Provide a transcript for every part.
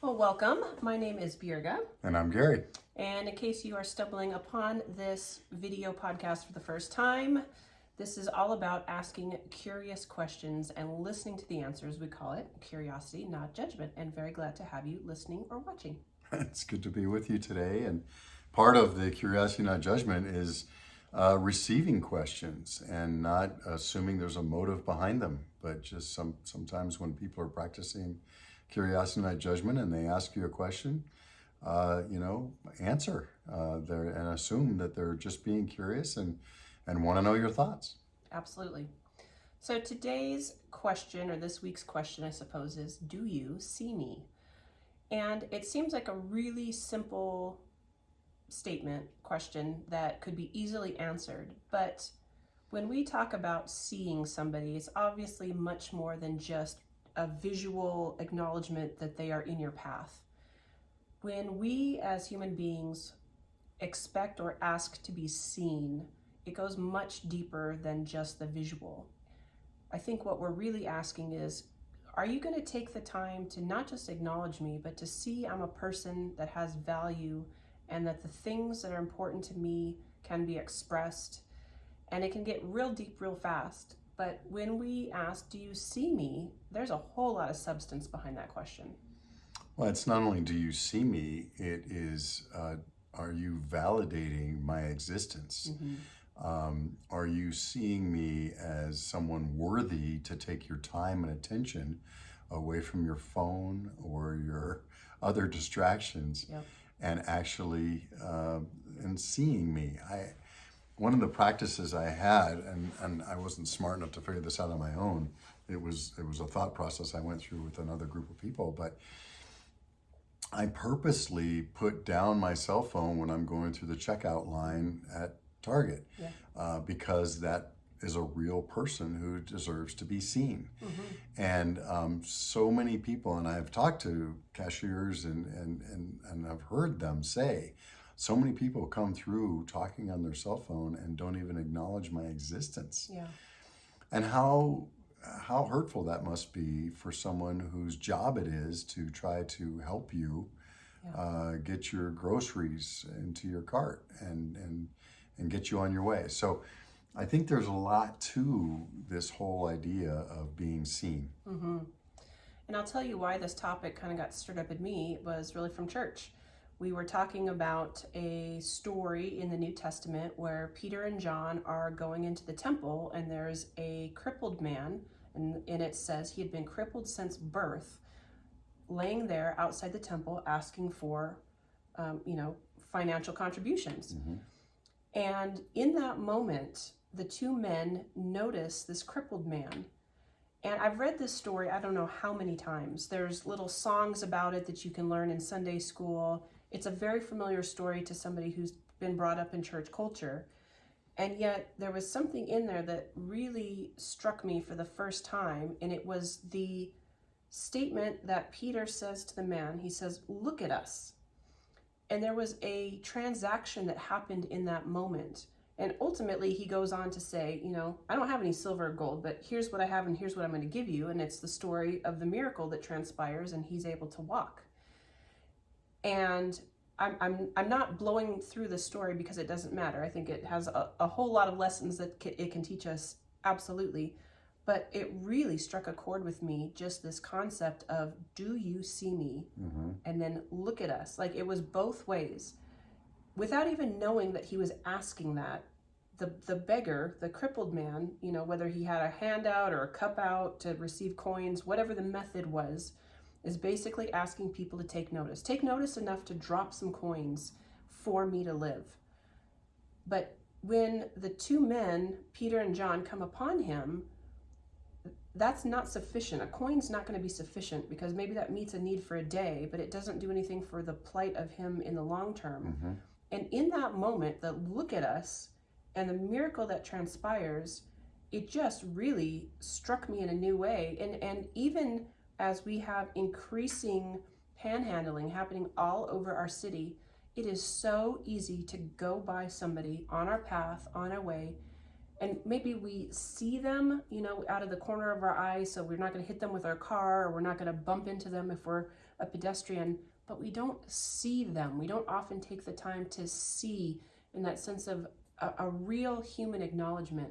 Well, welcome. My name is Birga. And I'm Gary. And in case you are stumbling upon this video podcast for the first time, this is all about asking curious questions and listening to the answers. We call it curiosity, not judgment. And very glad to have you listening or watching. It's good to be with you today. And part of the curiosity, not judgment, is receiving questions and not assuming there's a motive behind them, but just sometimes when people are practicing curiosity, not judgment, and they ask you a question, answer there and assume that they're just being curious and want to know your thoughts. Absolutely. So today's question, or this week's question, I suppose, is, do you see me? And it seems like a really simple statement, question that could be easily answered. But when we talk about seeing somebody, it's obviously much more than just a visual acknowledgement that they are in your path. When we as human beings expect or ask to be seen, it goes much deeper than just the visual. I think what we're really asking is, are you going to take the time to not just acknowledge me, but to see I'm a person that has value and that the things that are important to me can be expressed? And it can get real deep real fast. But when we ask, do you see me? There's a whole lot of substance behind that question. Well, it's not only do you see me, it is, are you validating my existence? Mm-hmm. Are you seeing me as someone worthy to take your time and attention away from your phone or your other distractions? Yep. And actually and seeing me? One of the practices I had, and I wasn't smart enough to figure this out on my own. It was a thought process I went through with another group of people, but I purposely put down my cell phone when I'm going through the checkout line at Target, because that is a real person who deserves to be seen. Mm-hmm. And so many people, and I've talked to cashiers and I've heard them say, so many people come through talking on their cell phone and don't even acknowledge my existence. Yeah. And how hurtful that must be for someone whose job it is to try to help you get your groceries into your cart and get you on your way. So I think there's a lot to this whole idea of being seen. Mm-hmm. And I'll tell you why this topic kind of got stirred up in me was really from church. We were talking about a story in the New Testament where Peter and John are going into the temple, and there's a crippled man, and it says he had been crippled since birth, laying there outside the temple asking for, financial contributions. Mm-hmm. And in that moment, the two men notice this crippled man. And I've read this story, I don't know how many times. There's little songs about it that you can learn in Sunday school. It's a very familiar story to somebody who's been brought up in church culture. And yet there was something in there that really struck me for the first time. And it was the statement that Peter says to the man. He says, "Look at us." And there was a transaction that happened in that moment. And ultimately, he goes on to say, I don't have any silver or gold, but here's what I have and here's what I'm going to give you. And it's the story of the miracle that transpires and he's able to walk. And I'm not blowing through the story because it doesn't matter. I think it has a whole lot of lessons that it can teach us, absolutely. But it really struck a chord with me, just this concept of, do you see me? Mm-hmm. And then look at us. Like, it was both ways. Without even knowing that he was asking that, the beggar, the crippled man, whether he had a handout or a cup out to receive coins, whatever the method was, is basically asking people to take notice. Take notice enough to drop some coins for me to live. But when the two men, Peter and John, come upon him, that's not sufficient. A coin's not going to be sufficient because maybe that meets a need for a day, but it doesn't do anything for the plight of him in the long term. Mm-hmm. And in that moment, the look at us and the miracle that transpires, it just really struck me in a new way. And even as we have increasing panhandling happening all over our city, it is so easy to go by somebody on our path, on our way, and maybe we see them, out of the corner of our eye, so we're not going to hit them with our car, or we're not going to bump into them if we're a pedestrian, but we don't see them. We don't often take the time to see in that sense of a real human acknowledgement.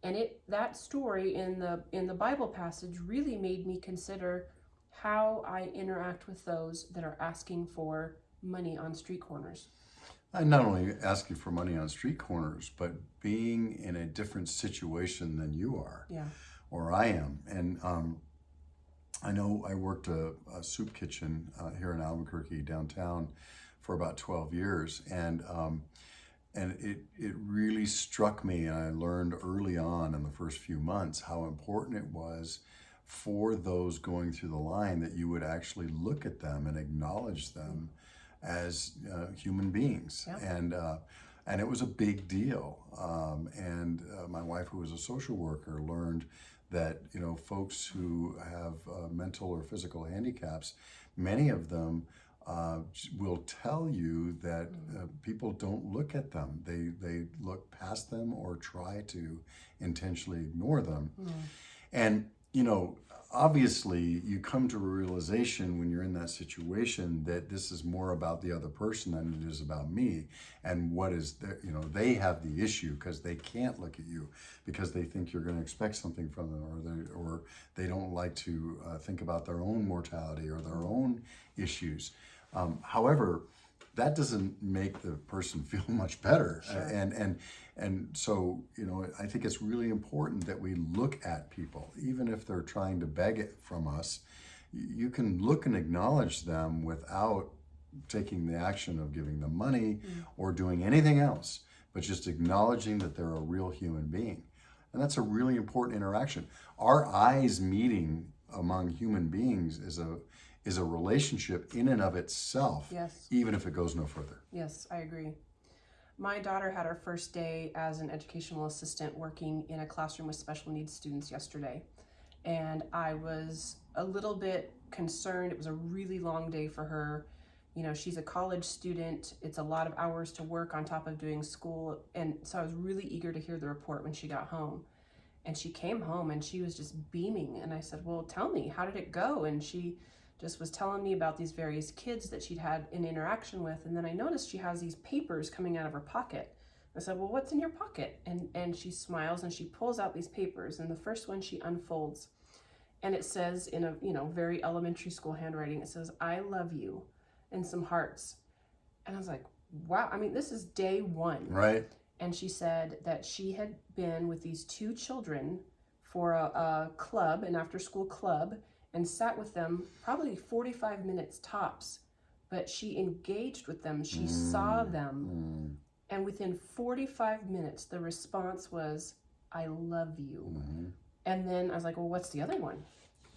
And that story in the Bible passage really made me consider how I interact with those that are asking for money on street corners. I not only asking for money on street corners, but being in a different situation than you are, Yeah. or I am. And I know I worked a soup kitchen here in Albuquerque downtown for about 12 years, and it really struck me, and I learned early on in the first few months how important it was for those going through the line that you would actually look at them and acknowledge them as human beings. Yeah. And it was a big deal. And my wife, who was a social worker, learned that folks who have mental or physical handicaps, many of them will tell you that people don't look at them. They look past them or try to intentionally ignore them. And obviously you come to a realization when you're in that situation that this is more about the other person than it is about me, and what is they have the issue because they can't look at you because they think you're going to expect something from them, or they don't like to think about their own mortality or their own issues. However, that doesn't make the person feel much better. Sure. And so, I think it's really important that we look at people, even if they're trying to beg it from us. You can look and acknowledge them without taking the action of giving them money or doing anything else, but just acknowledging that they're a real human being. And that's a really important interaction. Our eyes meeting among human beings is a relationship in and of itself, Yes. even if it goes no further. Yes, I agree. My daughter had her first day as an educational assistant working in a classroom with special needs students yesterday. And I was a little bit concerned. It was a really long day for her. She's a college student. It's a lot of hours to work on top of doing school. And so I was really eager to hear the report when she got home. And she came home and she was just beaming. And I said, well, tell me, how did it go? And she just was telling me about these various kids that she'd had an interaction with. And then I noticed she has these papers coming out of her pocket. I said, well, what's in your pocket? And she smiles and she pulls out these papers. And the first one she unfolds. And it says in a very elementary school handwriting, it says, I love you, and some hearts. And I was like, wow, this is day one. Right. And she said that she had been with these two children for a club, an after-school club, and sat with them probably 45 minutes tops. But she engaged with them. She saw them. And within 45 minutes, the response was, I love you. And then I was like, well, what's the other one?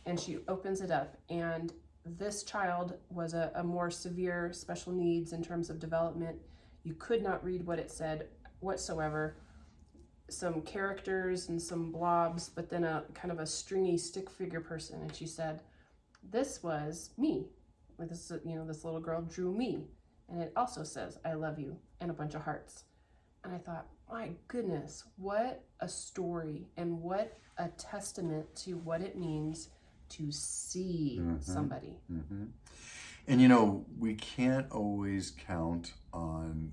And she opens it up. And this child was a more severe special needs in terms of development. You could not read what it said whatsoever. Some characters and some blobs, but then a kind of a stringy stick figure person. And she said, this was me. This little girl drew me. And it also says, I love you, and a bunch of hearts. And I thought, my goodness, what a story, and what a testament to what it means to see somebody. And we can't always count on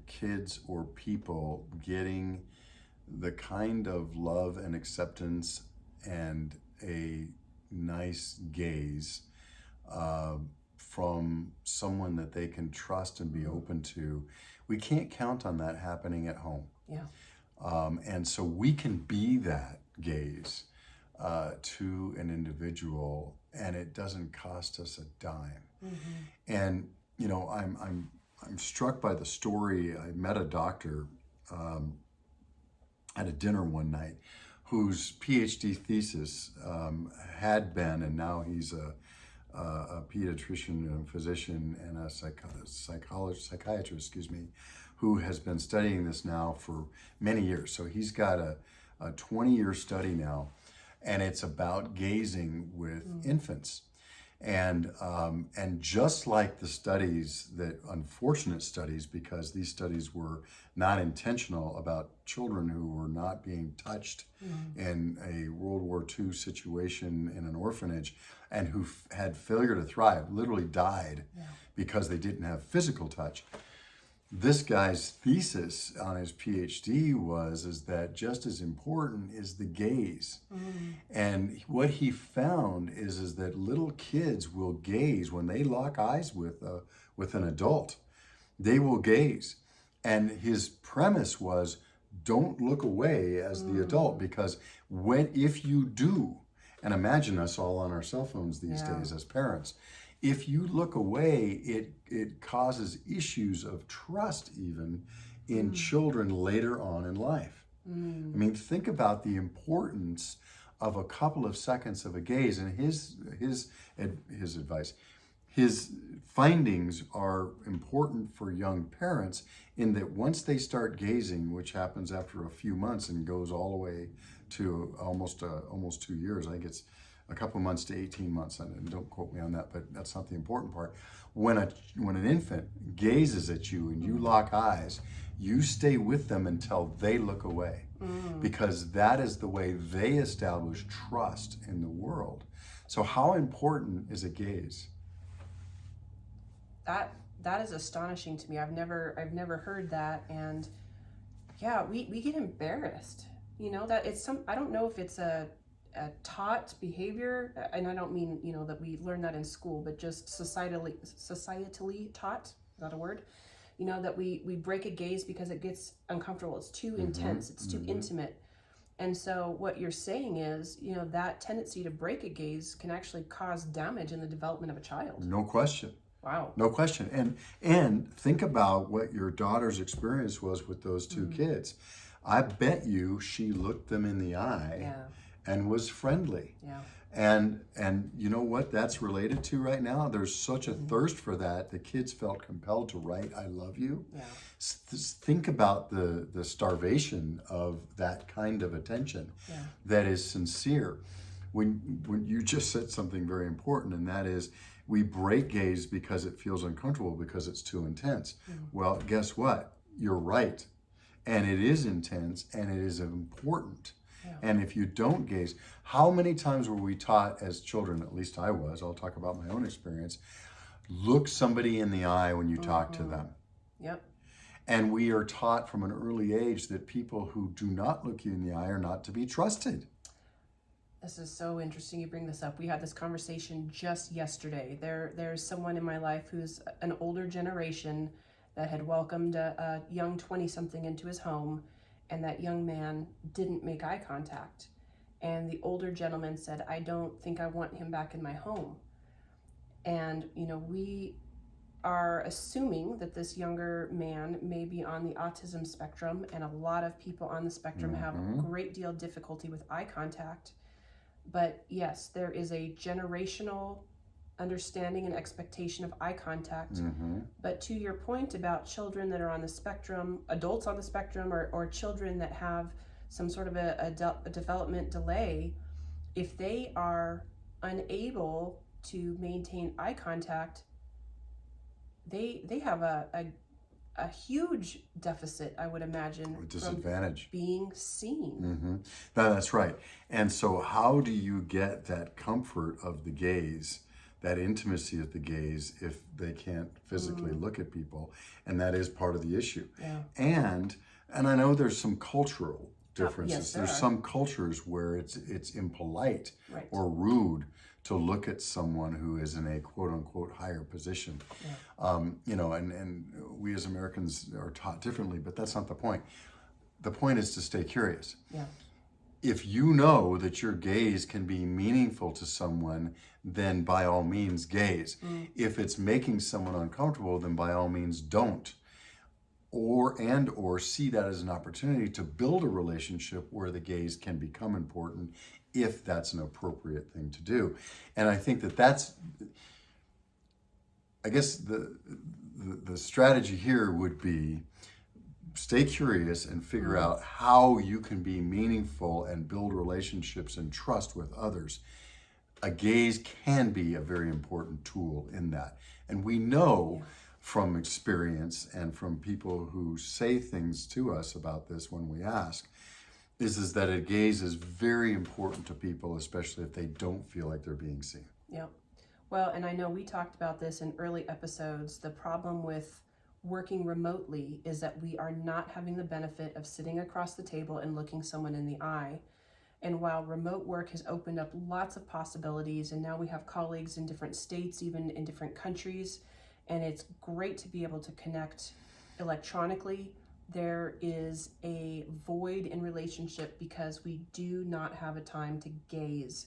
kids or people getting the kind of love and acceptance and a nice gaze from someone that they can trust and be open to. We can't count on that happening at home. Yeah. And so we can be that gaze to an individual, and it doesn't cost us a dime. And I'm struck by the story. I met a doctor at a dinner one night whose PhD thesis had been, and now he's a pediatrician and physician and a psychiatrist, who has been studying this now for many years. So he's got a 20-year study now, and it's about gazing with infants. And just like the studies, that unfortunate studies, because these studies were not intentional, about children who were not being touched in a World War II situation in an orphanage, and who had failure to thrive, literally died because they didn't have physical touch. This guy's thesis on his PhD is that just as important is the gaze. And what he found is that little kids will gaze when they lock eyes with an adult. They will gaze. And his premise was, don't look away as the adult, because if you do, and imagine us all on our cell phones these days as parents, if you look away, it causes issues of trust even in children later on in life. I mean, think about the importance of a couple of seconds of a gaze. And his advice, his findings are important for young parents, in that once they start gazing, which happens after a few months and goes all the way to almost 2 years, I think it's a couple months to 18 months, and don't quote me on that, but that's not the important part. When an infant gazes at you and you lock eyes, you stay with them until they look away, because that is the way they establish trust in the world. So how important is a gaze? That is astonishing to me. I've never heard that, and yeah, we get embarrassed. That it's I don't know if it's a taught behavior, and I don't mean that we learn that in school, but just societally taught. Is that a word? That we break a gaze because it gets uncomfortable. It's too intense. It's too intimate. And so what you're saying is, that tendency to break a gaze can actually cause damage in the development of a child. No question. Wow. No question. And think about what your daughter's experience was with those two kids. I bet you she looked them in the eye and was friendly. Yeah. And you know what that's related to right now? There's such a thirst for that. The kids felt compelled to write, "I love you." Yeah. Think about the starvation of that kind of attention that is sincere. When you just said something very important, and that is, we break gaze because it feels uncomfortable, because it's too intense. Well, guess what? You're right. And it is intense, and it is important. And if you don't gaze, how many times were we taught as children, at least I was, I'll talk about my own experience, look somebody in the eye when you talk to them. Yep. And we are taught from an early age that people who do not look you in the eye are not to be trusted. This is so interesting you bring this up. We had this conversation just yesterday. There's someone in my life who's an older generation that had welcomed a young 20-something into his home, and that young man didn't make eye contact. And the older gentleman said, "I don't think I want him back in my home." And, we are assuming that this younger man may be on the autism spectrum, and a lot of people on the spectrum have a great deal of difficulty with eye contact. But yes, there is a generational understanding and expectation of eye contact. But to your point about children that are on the spectrum, adults on the spectrum, or children that have some sort of a development delay, if they are unable to maintain eye contact, they have a huge deficit, I would imagine, A disadvantage. from being seen. That's right. And so how do you get that comfort of the gaze, that intimacy of the gaze, if they can't physically look at people? And that is part of the issue. Yeah. And I know there's some cultural differences. Yes, there's some cultures where it's impolite Right. or rude to look at someone who is in a quote unquote higher position. And we as Americans are taught differently, but that's not the point. The point is to stay curious. Yeah. If you know that your gaze can be meaningful to someone, then by all means gaze. If it's making someone uncomfortable, then by all means don't. Or see that as an opportunity to build a relationship where the gaze can become important, if that's an appropriate thing to do. And I think that's, I guess the strategy here would be, stay curious and figure out how you can be meaningful and build relationships and trust with others. a gaze can be a very important tool in that. And we know from experience and from people who say things to us about this when we ask, is that a gaze is very important to people, especially if they don't feel like they're being seen. Yeah. Well, and I know we talked about this in early episodes. The problem with working remotely is that we are not having the benefit of sitting across the table and looking someone in the eye. And while remote work has opened up lots of possibilities, and now we have colleagues in different states, even in different countries, and it's great to be able to connect electronically, there is a void in relationship because we do not have a time to gaze.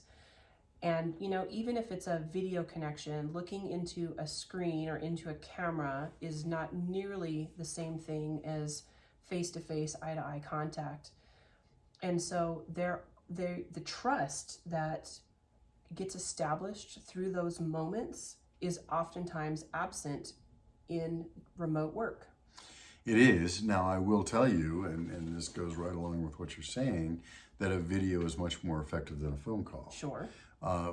And, even if it's a video connection, looking into a screen or into a camera is not nearly the same thing as face-to-face, eye-to-eye contact. And so the trust that gets established through those moments is oftentimes absent in remote work. It is. Now, I will tell you, and this goes right along with what you're saying, that a video is much more effective than a phone call. Sure.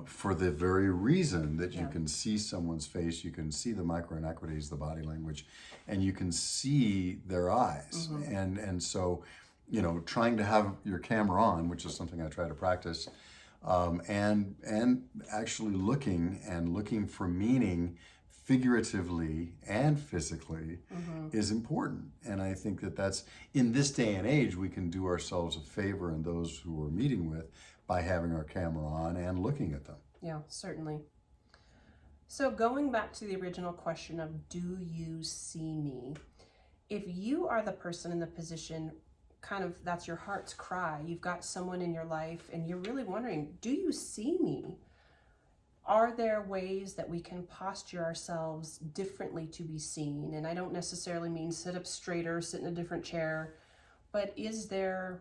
For the very reason that you can see someone's face, you can see the micro inequities, the body language, and you can see their eyes. And so, trying to have your camera on, which is something I try to practice, and actually looking for meaning figuratively and physically is important. And I think that's, in this day and age, we can do ourselves a favor and those who we're meeting with by having our camera on and looking at them. Yeah, certainly. So going back to the original question of, do you see me? If you are the person in the position, kind of that's your heart's cry, you've got someone in your life and you're really wondering, do you see me? Are there ways that we can posture ourselves differently to be seen? And I don't necessarily mean sit up straighter, sit in a different chair, but is there,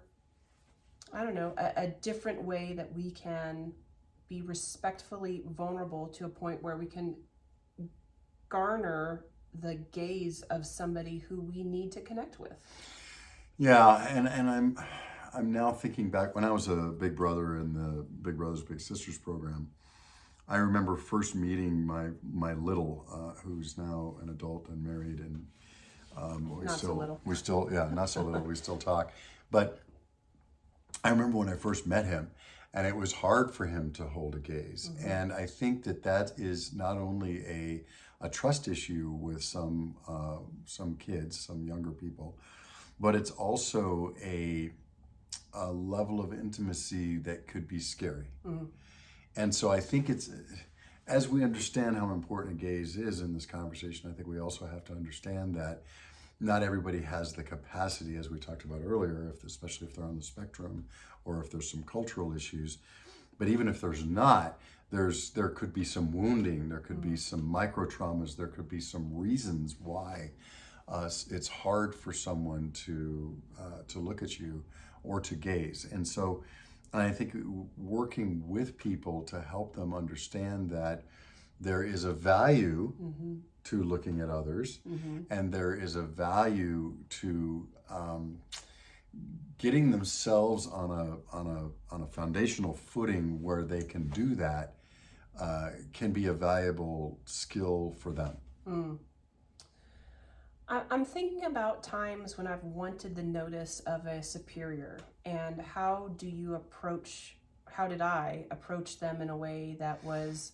I don't know, a different way that we can be respectfully vulnerable to a point where we can garner the gaze of somebody who we need to connect with? Yeah, and I'm now thinking back when I was a big brother in the Big Brothers Big Sisters program. I remember first meeting my little, who's now an adult and married, and we not so little. Not so little. We still talk, but I remember when I first met him, and it was hard for him to hold a gaze. And I think that is not only a trust issue with some kids, some younger people, but it's also a level of intimacy that could be scary. And so I think it's, as we understand how important a gaze is in this conversation, I think we also have to understand that not everybody has the capacity, as we talked about earlier, especially if they're on the spectrum or if there's some cultural issues. But even if there's not, there could be some wounding, there could be some micro traumas, there could be some reasons why it's hard for someone to look at you or to gaze. And so I think working with people to help them understand that there is a value to looking at others, and there is a value to getting themselves on a foundational footing where they can do that, can be a valuable skill for them. I'm thinking about times when I've wanted the notice of a superior, and how did I approach them in a way that was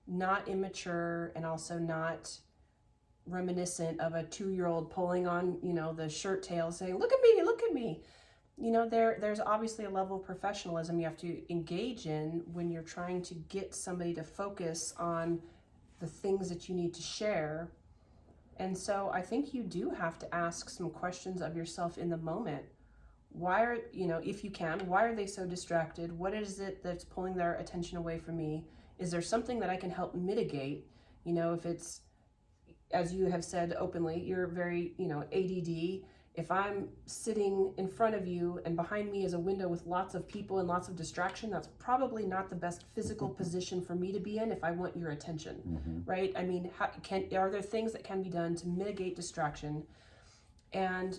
not immature and also not reminiscent of a 2-year-old pulling on, the shirt tail saying, look at me, look at me. There's obviously a level of professionalism you have to engage in when you're trying to get somebody to focus on the things that you need to share. And so I think you do have to ask some questions of yourself in the moment. Why are, if you can, why are they so distracted? What is it that's pulling their attention away from me? Is there something that I can help mitigate? If it's, as you have said openly, you're very, ADD. If I'm sitting in front of you and behind me is a window with lots of people and lots of distraction, that's probably not the best physical position for me to be in if I want your attention, right? I mean, are there things that can be done to mitigate distraction? And,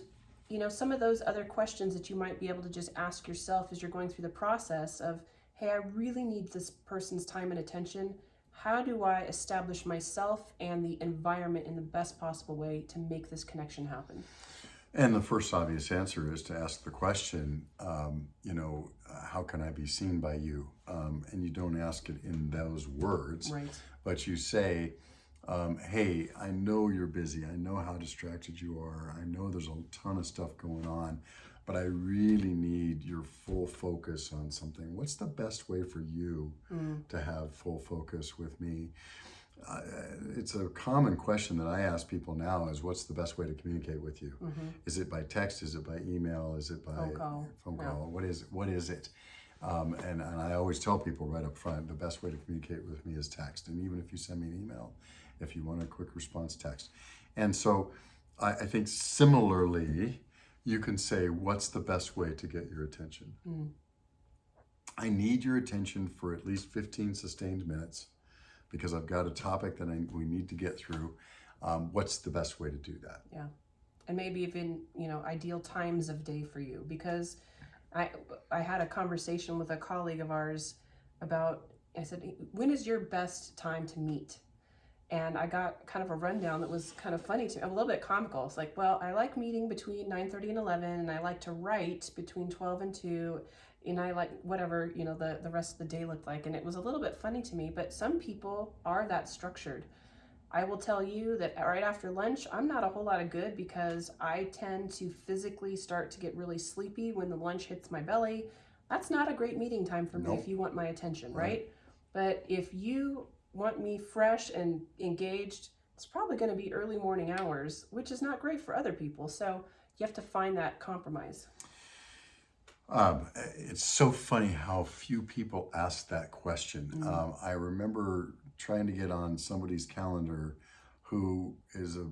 some of those other questions that you might be able to just ask yourself as you're going through the process of, hey, I really need this person's time and attention. How do I establish myself and the environment in the best possible way to make this connection happen? And the first obvious answer is to ask the question, how can I be seen by you? And you don't ask it in those words, Right. but you say, hey, I know you're busy. I know how distracted you are. I know there's a ton of stuff going on, but I really need your full focus on something. What's the best way for you to have full focus with me? It's a common question that I ask people now is, what's the best way to communicate with you? Is it by text? Is it by email? Is it by phone call? What is it? And I always tell people right up front, the best way to communicate with me is text. And even if you send me an email, if you want a quick response, text. And so I think similarly, you can say, what's the best way to get your attention? I need your attention for at least 15 sustained minutes, because I've got a topic that we need to get through. What's the best way to do that? Yeah. And maybe even, ideal times of day for you, because I had a conversation with a colleague of ours about, I said, when is your best time to meet? And I got kind of a rundown that was kind of funny to me, a little bit comical. It's like, well, I like meeting between 9:30 and 11, and I like to write between 12 and 2, and I like whatever, the rest of the day looked like. And it was a little bit funny to me, but some people are that structured. I will tell you that right after lunch, I'm not a whole lot of good, because I tend to physically start to get really sleepy when the lunch hits my belly. That's not a great meeting time for me. Nope. If you want my attention, right? But if you want me fresh and engaged, it's probably going to be early morning hours, which is not great for other people. So you have to find that compromise. It's so funny how few people ask that question. I remember trying to get on somebody's calendar who is a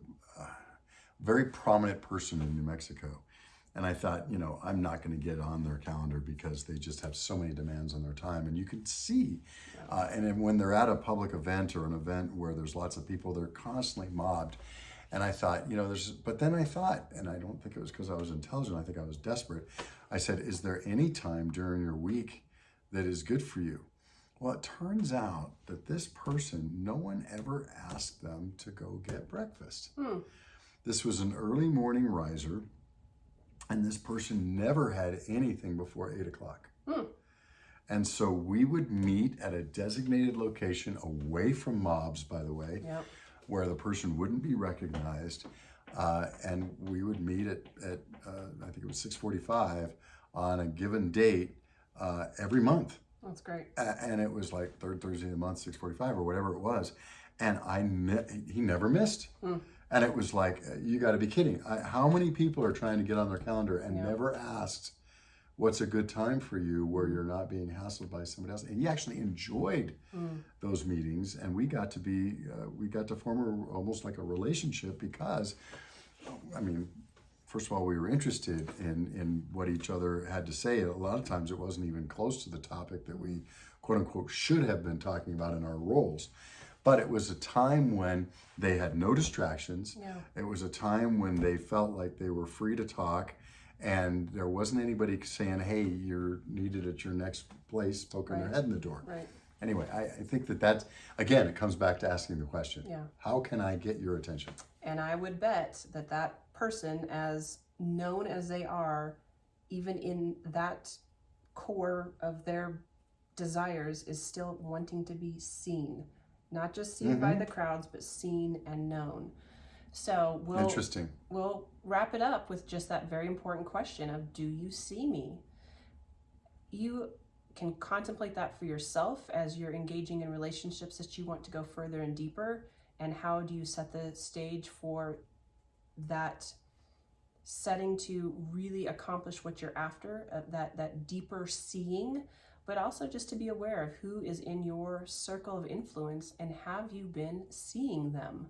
very prominent person in New Mexico. And I thought, I'm not going to get on their calendar because they just have so many demands on their time. And you can see, and then when they're at a public event or an event where there's lots of people, they're constantly mobbed. And I thought, but then I thought, and I don't think it was because I was intelligent, I think I was desperate. I said, is there any time during your week that is good for you? Well, it turns out that this person, no one ever asked them to go get breakfast. This was an early morning riser. And this person never had anything before 8 o'clock. And so we would meet at a designated location away from mobs, by the way, where the person wouldn't be recognized. And we would meet at I think it was 6:45 on a given date every month. That's great. And it was like third Thursday of the month, 6:45 or whatever it was. And he never missed. And it was like, you got to be kidding. How many people are trying to get on their calendar and never asked, what's a good time for you where you're not being hassled by somebody else? And he actually enjoyed those meetings. And we got to form almost like a relationship because, first of all, we were interested in what each other had to say. A lot of times it wasn't even close to the topic that we, quote unquote, should have been talking about in our roles. But it was a time when they had no distractions. It was a time when they felt like they were free to talk, and there wasn't anybody saying, hey, you're needed at your next place, poking their head in the door. Right. Anyway, I think that's, again, it comes back to asking the question, how can I get your attention? And I would bet that person, as known as they are, even in that core of their desires, is still wanting to be seen. Not just seen by the crowds, but seen and known. So we'll wrap it up with just that very important question of, do you see me? You can contemplate that for yourself as you're engaging in relationships that you want to go further and deeper. And how do you set the stage for that setting to really accomplish what you're after, that deeper seeing, but also just to be aware of who is in your circle of influence and have you been seeing them.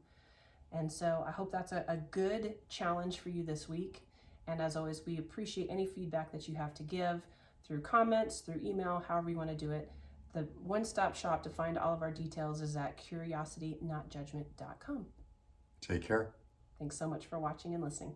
And so I hope that's a good challenge for you this week. And as always, we appreciate any feedback that you have to give through comments, through email, however you want to do it. The one-stop shop to find all of our details is at curiositynotjudgment.com. Take care. Thanks so much for watching and listening.